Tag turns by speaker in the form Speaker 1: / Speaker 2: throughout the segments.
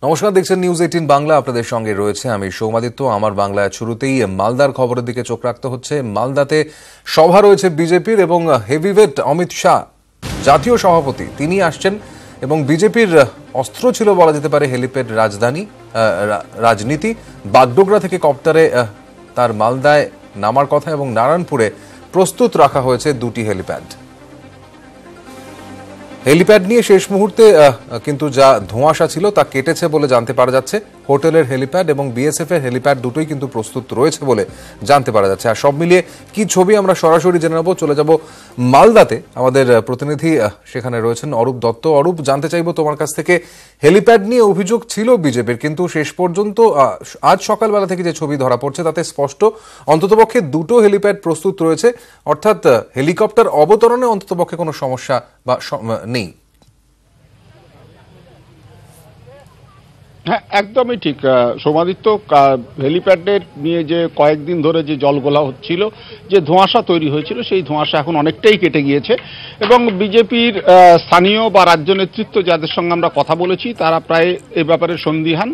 Speaker 1: নমস্কার, দেখছেন নিউজ 18 বাংলা। আপনাদের সঙ্গে রয়েছে আমি সৌমাদিত্য। আমার বাংলায় শুরুতেই মালদার খবরের দিকে চোখ রাখতে হচ্ছে। মালদাতে সভা রয়েছে বিজেপির এবং হেভিওয়েট অমিত শাহ জাতীয় সভাপতি তিনি আসছেন এবং বিজেপির অস্ত্র ছিল বলা যেতে পারে হেলিপ্যাড রাজনীতি। বাগডোগরা থেকে কপ্টারে তার মালদায় নামার কথা এবং নারায়ণপুরে প্রস্তুত রাখা হয়েছে দুটি হেলিপ্যাড। হেলিপ্যাড নিয়ে শেষ মুহূর্তে কিন্তু যা ধোঁয়াশা ছিল তা কেটেছে বলে জানতে পারা যাচ্ছে। হোটেলের হেলিপ্যাড এবং বিএসএফ এর হেলিপ্যাড দুটোই কিন্তু প্রস্তুত রয়েছে বলে জানতে পারা যাচ্ছে। আর সব মিলিয়ে কি ছবি আমরা সরাসরি জেনে নেব। চলে যাব মালদাতে, আমাদের প্রতিনিধি সেখানে রয়েছেন অরূপ দত্ত। অরূপ, জানতে চাইব তোমার কাছ থেকে, হেলিপ্যাড নিয়ে অভিযোগ ছিল বিজেপির, কিন্তু শেষ পর্যন্ত আজ সকালবেলা থেকে যে ছবি ধরা পড়ছে তাতে স্পষ্ট অন্ততপক্ষে দুটো হেলিপ্যাড প্রস্তুত রয়েছে, অর্থাৎ হেলিকপ্টার অবতরণে অন্ততপক্ষে কোনো সমস্যা বা নেই।
Speaker 2: হ্যাঁ, একদমই ঠিক সৌমাদিত্য। হেলিপ্যাডের নিয়ে যে কয়েকদিন ধরে যে জলগোলা হচ্ছিল, যে ধোঁয়াশা তৈরি হয়েছিল, সেই ধোঁয়াশা এখন অনেকটাই কেটে গিয়েছে এবং বিজেপির স্থানীয় বা রাজ্য নেতৃত্ব যাদের সঙ্গে আমরা কথা বলেছি তারা প্রায় এ ব্যাপারে সন্দিহান।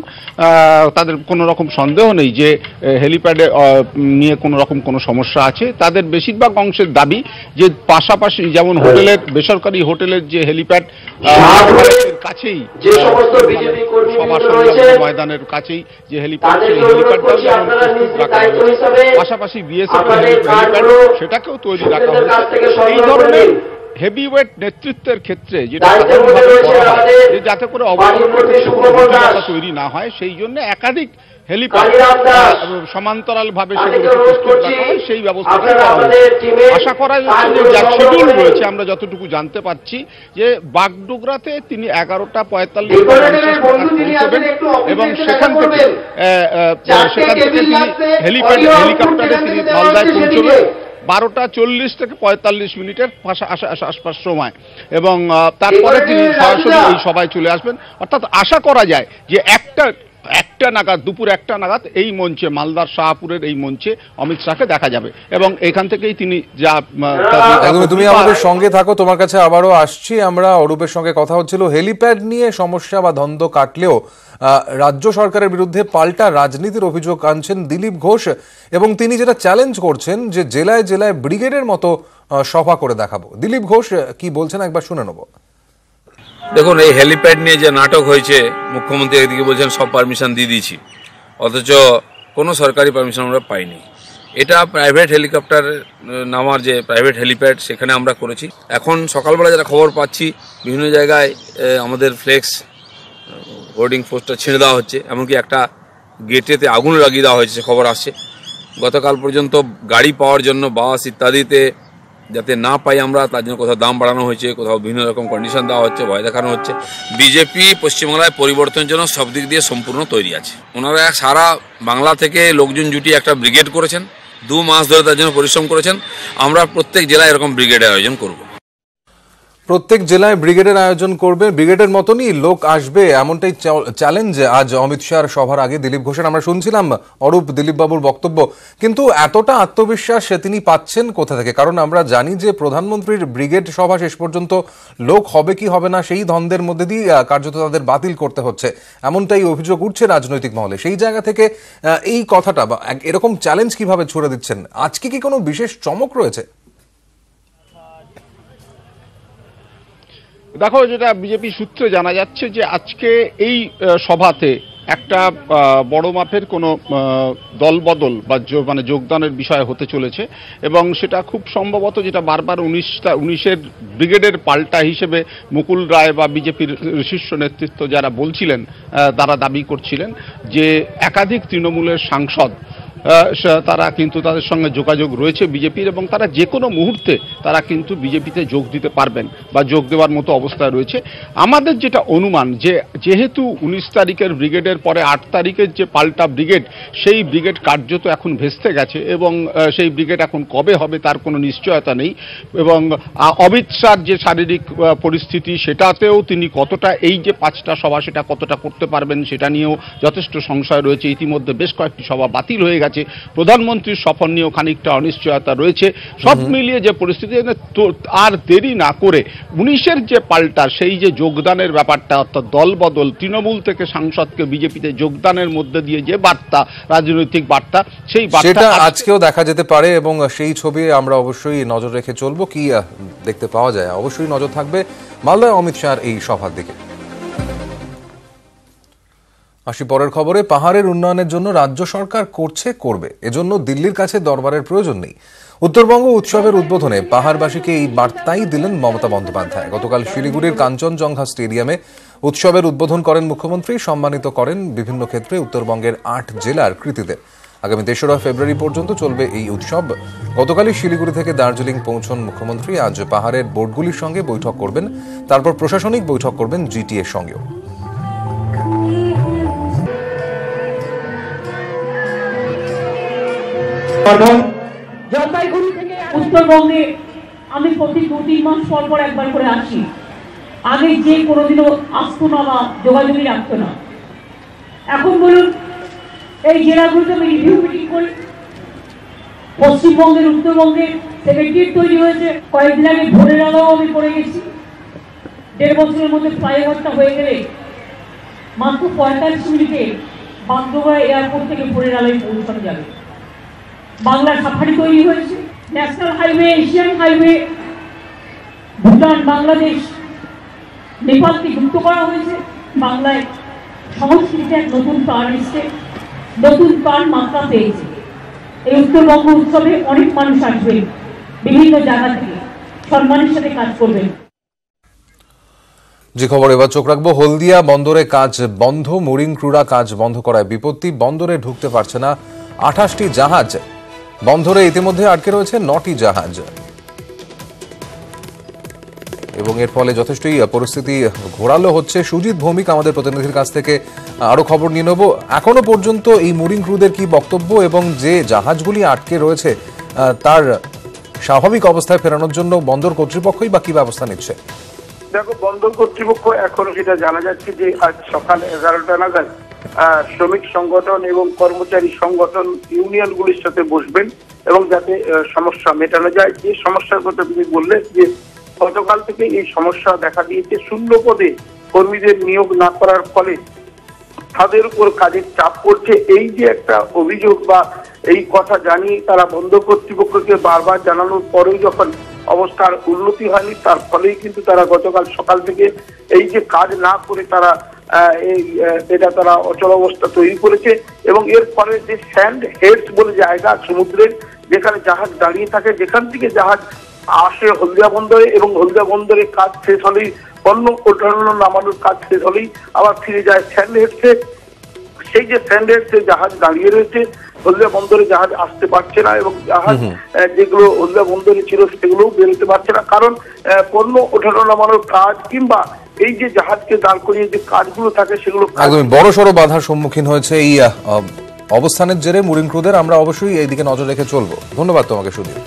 Speaker 2: তাদের কোনো রকম সন্দেহ নেই যে হেলিপ্যাডে নিয়ে কোনো রকম কোনো সমস্যা আছে। তাদের বেশিরভাগ অংশের দাবি যে পাশাপাশি যেমন হোটেলের, বেসরকারি হোটেলের যে হেলিপ্যাড কাছেই, যে সমস্ত বিজেপি কর্মী ময়দানের কাছেই যে হেলিপ্যাড, সেই হেলিপ্যাডটাও যেমন রাখা হয়েছে, পাশাপাশি বিএসএফ হেলিপ্যাড সেটাকেও তৈরি রাখা হয়েছে। এই ধরনের হেভিওয়েট নেতৃত্বের ক্ষেত্রে যেটা সাধারণভাবে করা হয়, যে যাতে করে অবকাঠামো তৈরি না হয়, সেই জন্য একাধিক হেলিপ্যাড সমান্তরাল ভাবে সেগুলোকে প্রস্তুত রাখা হয়, সেই ব্যবস্থাটা করা হয়েছে। আশা করা যাচ্ছে যে যা শিডিউল রয়েছে, আমরা যতটুকু জানতে পারছি যে বাগডোগরাতে তিনি 11:45 পৌঁছবেন এবং সেখান থেকে তিনি হেলিকপ্টারে তিনি মালদায় পৌঁছবেন 12:40 থেকে 45 মিনিটের আশপাশ সময়, এবং তারপরে তিনি সরাসরি এই সভায় চলে আসবেন। অর্থাৎ আশা করা যায় যে একটা নাগাদ, দুপুর 1টা নাগাদ এই মঞ্চে, মালদার শাহপুরের এই মঞ্চে অমিত শাহকে দেখা যাবে এবং এখান থেকেই তিনি যা।
Speaker 1: তুমি আমাদের সঙ্গে থাকো, তোমার কাছে আবারও আসছি আমরা। অরূপের সঙ্গে কথা হচ্ছিল, হেলিপ্যাড নিয়ে সমস্যা বা দ্বন্দ্ব কাটলেও রাজ্য সরকারের বিরুদ্ধে পাল্টা রাজনীতির অভিযোগ আনছেন দিলীপ ঘোষ এবং তিনি যেটা চ্যালেঞ্জ করছেন যে জেলায় জেলায় ব্রিগেডের মতো সভা করে দেখাবো। দিলীপ ঘোষ কি বলছেন একবার শুনে নেব।
Speaker 3: দেখুন, এই হেলিপ্যাড নিয়ে যে নাটক হয়েছে, মুখ্যমন্ত্রী একদিকে বলছেন সব পারমিশন দিয়ে দিয়েছি, অথচ কোনো সরকারি পারমিশন আমরা পাইনি। এটা প্রাইভেট হেলিকপ্টার নামার যে প্রাইভেট হেলিপ্যাড, সেখানে আমরা করেছি। এখন সকালবেলা যারা খবর পাচ্ছি, বিভিন্ন জায়গায় আমাদের ফ্লেক্স হোর্ডিং পোস্টার ছেড়ে দেওয়া হচ্ছে, এমনকি একটা গেটেতে আগুন লাগিয়ে দেওয়া হয়েছে খবর আসছে। গতকাল পর্যন্ত গাড়ি পাওয়ার জন্য বাস ইত্যাদিতে যাতে না পাই আমরা, তার জন্য কোথাও দাম বাড়ানো হয়েছে, কোথাও বিভিন্ন রকম কন্ডিশন দেওয়া হচ্ছে, ভয় দেখানো হচ্ছে। বিজেপি পশ্চিমবাংলায় পরিবর্তনের জন্য সব দিক দিয়ে সম্পূর্ণ তৈরি আছে। ওনারা সারা বাংলা থেকে লোকজন জুটিয়ে একটা ব্রিগেড করেছেন, 2 মাস ধরে তার জন্য পরিশ্রম করেছেন। আমরা প্রত্যেক জেলায় এরকম ব্রিগেডের আয়োজন করব।
Speaker 1: প্রত্যেক জেলায় ব্রিগেডের আয়োজন করবে, ব্রিগেডের মতনই লোক আসবে, এমনটাই চ্যালেঞ্জ আজ অমিত শাহর সভার আগে দিলীপ ঘোষের। আমরা শুনছিলাম অরূপ দিলীপ বাবুর বক্তব্য, কিন্তু এতটা আত্মবিশ্বাস তিনি পাচ্ছেন কোথা থেকে? কারণ আমরা জানি যে প্রধানমন্ত্রীর ব্রিগেড সভা শেষ পর্যন্ত লোক হবে কি হবে না সেই দ্বন্দ্বের মধ্যে দিয়ে কার্যত তাদের বাতিল করতে হচ্ছে, এমনটাই অভিযোগ উঠছে রাজনৈতিক মহলে। সেই জায়গা থেকে এই কথাটা বা এরকম চ্যালেঞ্জ কিভাবে ছুড়ে দিচ্ছেন? আজকে কি কোনো বিশেষ চমক রয়েছে?
Speaker 2: দেখো, যেটা বিজেপি সূত্রে জানা যাচ্ছে যে আজকে এই সভাতে একটা বড় মাপের কোনো দলবদল বা মানে যোগদানের বিষয় হতে চলেছে এবং সেটা খুব সম্ভবত, যেটা বারবার 19-এর ব্রিগেডের পাল্টা হিসেবে মুকুল রায় বা বিজেপির শীর্ষ নেতৃত্ব যারা বলছিলেন, তারা দাবি করছিলেন যে একাধিক তৃণমূলের সাংসদ তারা কিন্তু তাদের সঙ্গে যোগাযোগ রয়েছে বিজেপির এবং তারা যে কোনো মুহূর্তে তারা কিন্তু বিজেপিতে যোগ দিতে পারবেন বা যোগ দেওয়ার মতো অবস্থায় রয়েছে। আমাদের যেটা অনুমান যে যেহেতু 19 তারিখের ব্রিগেডের পরে 8 তারিখের যে পাল্টা ব্রিগেড, সেই ব্রিগেড কার্যত এখন ভেস্তে গেছে এবং সেই ব্রিগেড এখন কবে হবে তার কোনো নিশ্চয়তা নেই এবং অমিত শাহর যে শারীরিক পরিস্থিতি, সেটাতেও তিনি কতটা এই যে 5টা সভা সেটা কতটা করতে পারবেন সেটা নিয়েও যথেষ্ট সংশয় রয়েছে। ইতিমধ্যে বেশ কয়েকটি সভা বাতিল হয়ে গেছে গেছে, প্রধানমন্ত্রীর সফর নিয়েও খানিকটা অনিশ্চয়তা রয়েছে। সব মিলিয়ে যে পরিস্থিতি, আর দেরি না করে 19-এর যে পাল্টা, সেই যে যোগদানের ব্যাপারটা, অর্থাৎ দল বদল, তৃণমূল থেকে সাংসদকে বিজেপিতে যোগদানের মধ্যে দিয়ে যে বার্তা, রাজনৈতিক বার্তা, সেই
Speaker 1: সেটা আজকেও দেখা যেতে পারে এবং সেই ছবি আমরা অবশ্যই নজর রেখে চলবো। কি দেখতে পাওয়া যায় অবশ্যই নজর থাকবে মালদায় অমিত শাহর এই সভার দিকে। আসি পরের খবরে। পাহাড়ের উন্নয়নের জন্য রাজ্য সরকার করবে, এজন্য দিল্লির কাছে দরবারের প্রয়োজন নেই। উত্তরবঙ্গ উৎসবের উদ্বোধনে পাহাড়বাসীকে এই বার্তাই দিলেন মমতা বন্দ্যোপাধ্যায়। গতকাল শিলিগুড়ির কাঞ্চনজঙ্ঘা স্টেডিয়ামে উৎসবের উদ্বোধন করেন মুখ্যমন্ত্রী। সম্মানিত করেন বিভিন্ন ক্ষেত্রে উত্তরবঙ্গের 8 জেলার কৃতীদের। আগামী 3রা ফেব্রুয়ারি পর্যন্ত চলবে এই উৎসব। গতকালই শিলিগুড়ি থেকে দার্জিলিং পৌঁছন মুখ্যমন্ত্রী। আজ পাহাড়ের বোর্ডগুলির সঙ্গে বৈঠক করবেন, তারপর প্রশাসনিক বৈঠক করবেন জিটিএর সঙ্গেও।
Speaker 4: জলপাইগুড়ি থেকে উত্তরবঙ্গে আমি প্রতি 2-3 মাস পর পর একবার করে আসি। আগে যে কোনোদিনও আসতো না বা যোগাযোগই রাখতো না। এখন বলুন, এই জেলাগুলোতে আমি রিভিউ মিটিং করি। পশ্চিমবঙ্গের, উত্তরবঙ্গের সেক্রেটারিয়েট তৈরি হয়েছে। কয়েকদিন আগে ভোরের আলোও আমি করে গেছি। 1.5 বছরের মধ্যে ফ্লাইওভারটা হয়ে গেলে মাত্র 45 মিনিটে বান্দরবান এয়ারপোর্ট থেকে ভোরের আলোয় পৌঁছানো যাবে। বাংলা সাফারি তৈরি হয়েছে, national highway, Asian highway, Bhutan, Bangladesh, নেপালকে যুক্ত করা হয়েছে। বাংলায় সংস্কৃতিতে এক নতুন প্রাণ এসছে, নতুন প্রাণ মাত্রা পেয়েছে। এই উত্তরবঙ্গ উৎসবে অনেক মানুষ আসবেন বিভিন্ন জায়গা থেকে, সম্মানের সাথে কাজ করবেন।
Speaker 1: যে খবর এবার চোখ রাখবো, হলদিয়া বন্দরে কাজ বন্ধ। মুরিং ক্রুরা কাজ বন্ধ করায় বিপত্তি। বন্দরে ঢুকতে পারছে না 28টি জাহাজ। বন্দরে ইতিমধ্যে আটকে রয়েছে 9টি জাহাজ এবং এর ফলে যথেষ্টই পরিস্থিতি ঘোরালো হচ্ছে। সুজিত ভৌমিক আমাদের প্রতিনিধির কাছ থেকে আরো খবর নিয়ে নেব। এখনো পর্যন্ত এই মুরিং ক্রুদের কি বক্তব্য এবং যে জাহাজগুলি আটকে রয়েছে তার স্বাভাবিক অবস্থায় ফেরানোর জন্য বন্দর কর্তৃপক্ষই বা কি ব্যবস্থা নিচ্ছে?
Speaker 5: দেখো, বন্দর কর্তৃপক্ষ এখন যেটা জানা যাচ্ছে যে আজ সকাল 11টা নাগাদ শ্রমিক সংগঠন এবং কর্মচারী সংগঠন ইউনিয়নগুলির সাথে বসবেন এবং যাতে সমস্যা মেটানো যায়। যে সমস্যার কথা তুমি বললে, যে গতকাল থেকে এই সমস্যা দেখা দিয়েছে। শূন্য পদে কর্মীদের নিয়োগ না করার ফলে তাদের উপর কাজের চাপ পড়ছে। এই যে একটা অভিযোগ বা এই কথা জানিয়ে তারা বন্দর কর্তৃপক্ষকে বারবার জানানোর পরেও যখন অবস্থার উন্নতি হয়নি, তার ফলেই কিন্তু তারা গতকাল সকাল থেকে এই যে কাজ না করে তারা এটা তারা অচল অবস্থা তৈরি করেছে। এবং এর ফলে যে স্যান্ড হেডস বলে জায়গা সমুদ্রের, যেখানে জাহাজ দাঁড়িয়ে থাকে, যেখান থেকে জাহাজ আসে হলদিয়া বন্দরে এবং হলদিয়া বন্দরে কাজ শেষ হলেই, পণ্য ওঠানো নামানোর কাজ শেষ হলেই আবার ফিরে যায় স্যান্ড হেডসে। সেই যে স্যান্ড হেডসে জাহাজ দাঁড়িয়ে রয়েছে, হলদিয়া বন্দরে জাহাজ আসতে পারছে না এবং জাহাজ যেগুলো হলদিয়া বন্দরে ছিল সেগুলোও বেরোতে পারছে না। কারণ পণ্য ওঠানো নামানোর কাজ কিংবা এই যে জাহাজকে দাঁড় করিয়ে যে কাজগুলো থাকে সেগুলো
Speaker 1: একদমই বড় সড়ো বাধার সম্মুখীন হয়েছে এই অবস্থানের জেরে মুরিং ক্রুদের। আমরা অবশ্যই এই দিকে নজর রেখে চলবো। ধন্যবাদ তোমাকে সুদীপ।